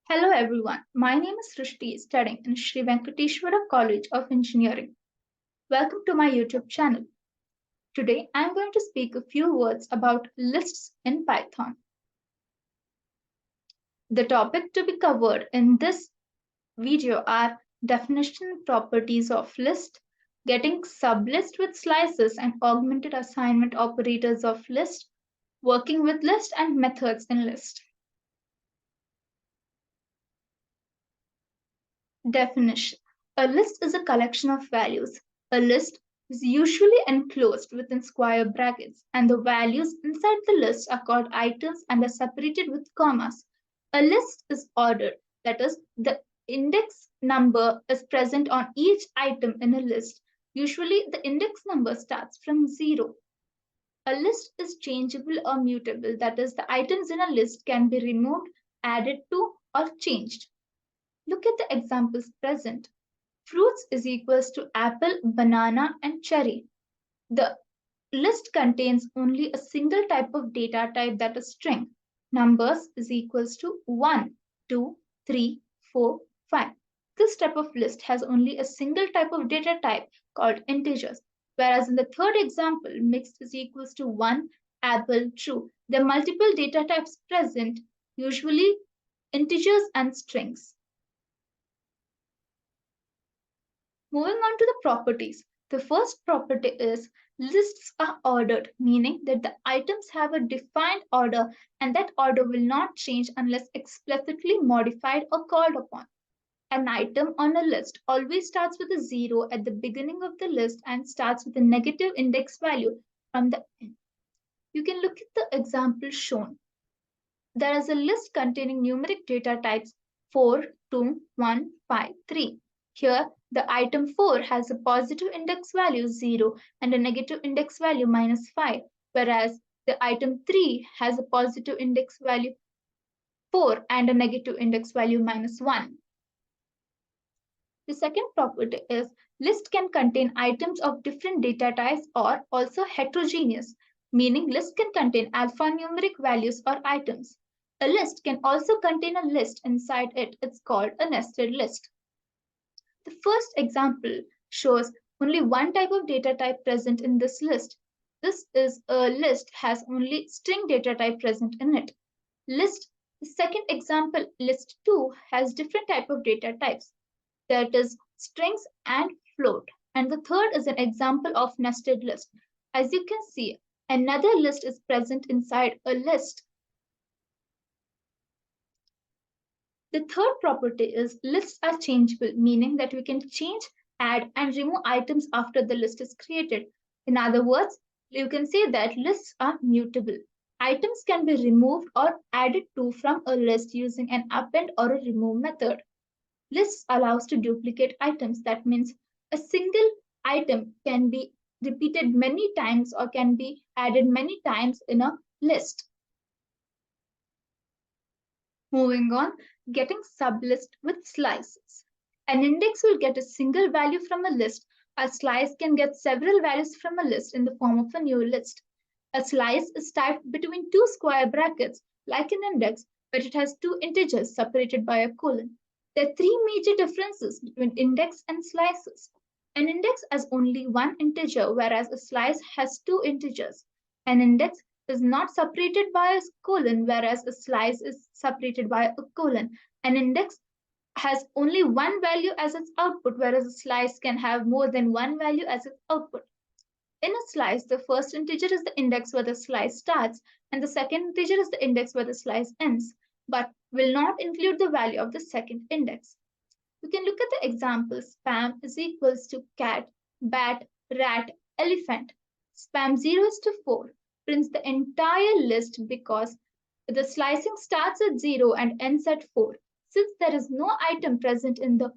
Hello everyone, my name is Srishti, studying in Sri Venkateshwara College of Engineering. Welcome to my YouTube channel. Today I am going to speak a few words about lists in Python. The topic to be covered in this video are definition and properties of list, getting sublist with slices and augmented assignment operators of list, working with list and methods in list. Definition. A list is a collection of values. A list is usually enclosed within square brackets, and the values inside the list are called items and are separated with commas. A list is ordered, that is, the index number is present on each item in a list. Usually, the index number starts from 0. A list is changeable or mutable, that is, the items in a list can be removed, added to, or changed. Look at the examples present. Fruits is equals to apple, banana, and cherry. The list contains only a single type of data type, that is string. Numbers is equals to 1, 2, 3, 4, 5. This type of list has only a single type of data type called integers. Whereas in the third example, mixed is equals to 1, apple, true. There are multiple data types present, usually integers and strings. Moving on to the properties. The first property is lists are ordered, meaning that the items have a defined order and that order will not change unless explicitly modified or called upon. An item on a list always starts with a 0 at the beginning of the list and starts with a negative index value from the end. You can look at the example shown. There is a list containing numeric data types 4, 2, 1, 5, 3. Here, the item 4 has a positive index value 0 and a negative index value -5, whereas the item 3 has a positive index value 4 and a negative index value -1. The second property is list can contain items of different data types or also heterogeneous, meaning list can contain alphanumeric values or items. A list can also contain a list inside it. It's called a nested list. The first example shows only one type of data type present in this list. This is a list has only string data type present in it. The second example, list 2, has different type of data types. That is strings and float. And the third is an example of nested list. As you can see, another list is present inside a list. The third property is lists are changeable, meaning that we can change, add, and remove items after the list is created. In other words, you can say that lists are mutable. Items can be removed or added to from a list using an append or a remove method. Lists allows to duplicate items. That means a single item can be repeated many times or can be added many times in a list. Moving on, getting sublist with slices. An index will get a single value from a list. A slice can get several values from a list in the form of a new list. A slice is typed between two square brackets, like an index, but it has two integers separated by a colon. There are three major differences between index and slices. An index has only one integer, whereas a slice has two integers. An index is not separated by a colon, whereas a slice is separated by a colon. An index has only one value as its output, whereas a slice can have more than one value as its output. In a slice, the first integer is the index where the slice starts, and the second integer is the index where the slice ends, but will not include the value of the second index. You can look at the example. Spam is equals to cat, bat, rat, elephant. Spam 0 is to 4 prints the entire list because the slicing starts at 0 and ends at 4. Since there is no item present in the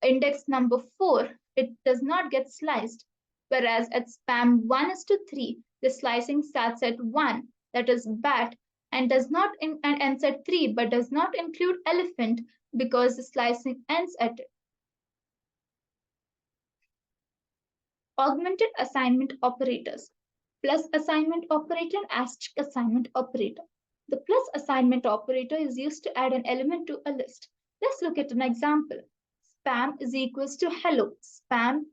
index number 4, it does not get sliced. Whereas at spam 1 is to 3, the slicing starts at 1, that is bat, and ends at 3, but does not include elephant because the slicing ends at it. Augmented assignment operators. Plus assignment operator and asterisk assignment operator. The plus assignment operator is used to add an element to a list. Let's look at an example. Spam is equals to hello, spam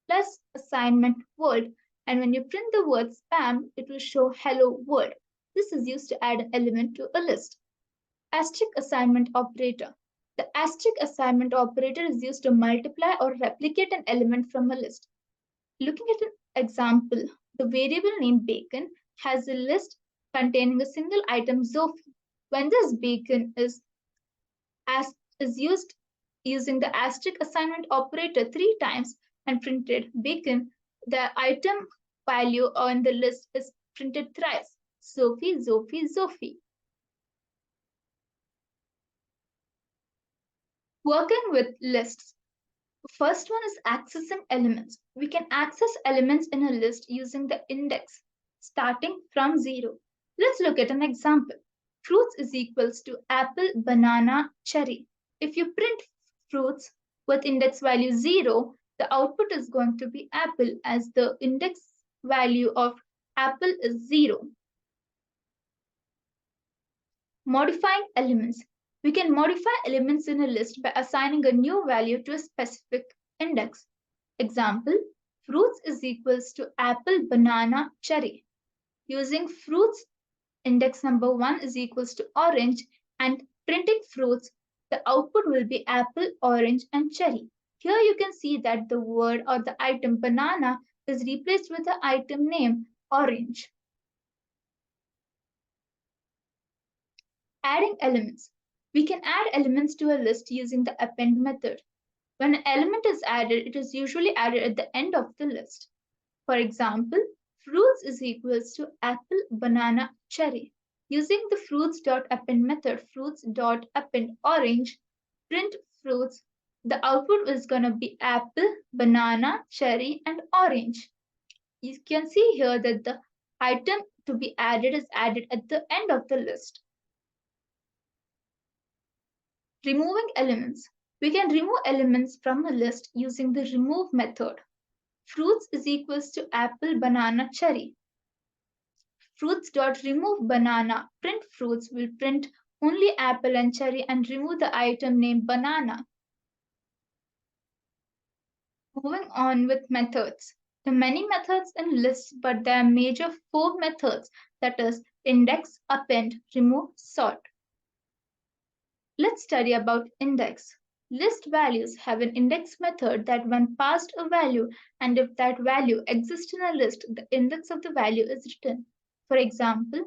plus assignment world. And when you print the word spam, it will show hello world. This is used to add an element to a list. Asterisk assignment operator. The asterisk assignment operator is used to multiply or replicate an element from a list. Looking at an example, the variable name bacon has a list containing a single item Zophie. When this bacon is used using the asterisk assignment operator 3 times and printed bacon, the item value on the list is printed thrice. Zophie, Zophie, Zophie. Working with lists. First one is accessing elements. We can access elements in a list using the index starting from 0. Let's look at an example. Fruits is equals to apple, banana, cherry. If you print fruits with index value 0, the output is going to be apple as the index value of apple is 0. Modifying elements. We can modify elements in a list by assigning a new value to a specific index. Example, fruits is equals to apple, banana, cherry. Using fruits, index number 1 is equals to orange and printing fruits, the output will be apple, orange and cherry. Here you can see that the word or the item banana is replaced with the item name orange. Adding elements. We can add elements to a list using the append method. When an element is added, it is usually added at the end of the list. For example, fruits is equals to apple, banana, cherry. Using the fruits.append method, fruits.append orange, print fruits, the output is going to be apple, banana, cherry, and orange. You can see here that the item to be added is added at the end of the list. Removing elements. We can remove elements from a list using the remove method. Fruits is equals to apple, banana, cherry. Fruits.remove banana. Print fruits will print only apple and cherry and remove the item named banana. Moving on with methods. There are many methods in lists, but there are major 4 methods, that is index, append, remove, sort. Let's study about index. List values have an index method that when passed a value and if that value exists in a list, the index of the value is written. For example,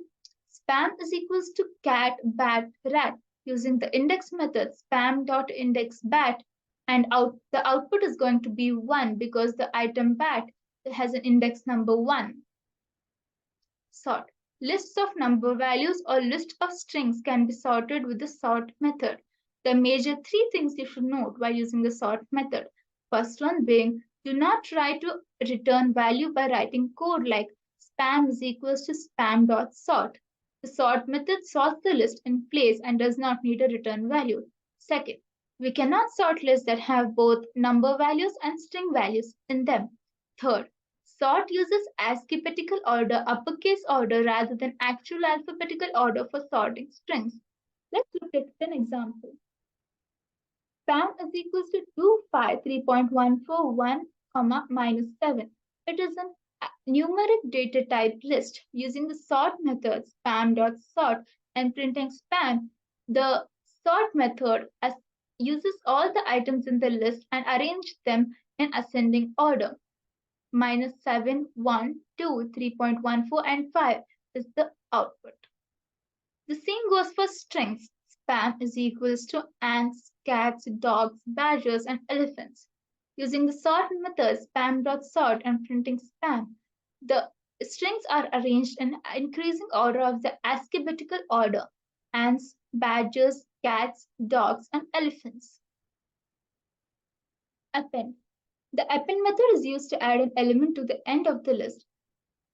spam is equals to cat, bat, rat. Using the index method spam.indexBat and the output is going to be 1 because the item bat has an index number 1. Sort. Lists of number values or list of strings can be sorted with the sort method. The major 3 things you should note while using the sort method. First one being, do not try to return value by writing code like spam is equals to spam.sort. The sort method sorts the list in place and does not need a return value. Second, we cannot sort lists that have both number values and string values in them. Third, sort uses alphabetical order, uppercase order rather than actual alphabetical order for sorting strings. Let's look at an example. Spam is equals to 253.141, -7. It is a numeric data type list. Using the sort method spam.sort and printing spam, the sort method uses all the items in the list and arranges them in ascending order. -7, 1, 2, 3.14, and 5 is the output. The same goes for strings. Spam is equals to ants, cats, dogs, badgers, and elephants. Using the sort method spam.sort and printing spam, the strings are arranged in increasing order of the alphabetical order. Ants, badgers, cats, dogs, and elephants. Append. The append method is used to add an element to the end of the list.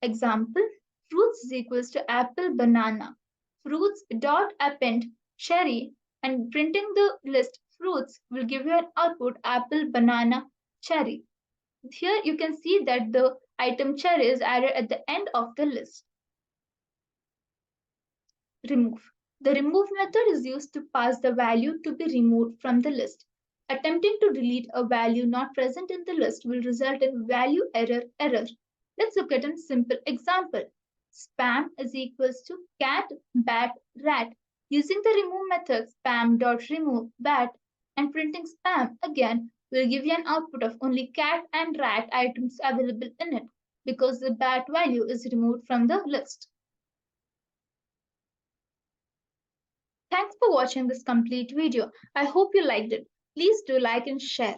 Example, fruits is equals to apple, banana. Fruits.append cherry and printing the list fruits will give you an output apple, banana, cherry. Here you can see that the item cherry is added at the end of the list. Remove. The remove method is used to pass the value to be removed from the list. Attempting to delete a value not present in the list will result in value error. Let's look at a simple example. Spam is equals to cat, bat, rat. Using the remove method spam.remove bat and printing spam again will give you an output of only cat and rat items available in it because the bat value is removed from the list. Thanks for watching this complete video. I hope you liked it. Please do like and share.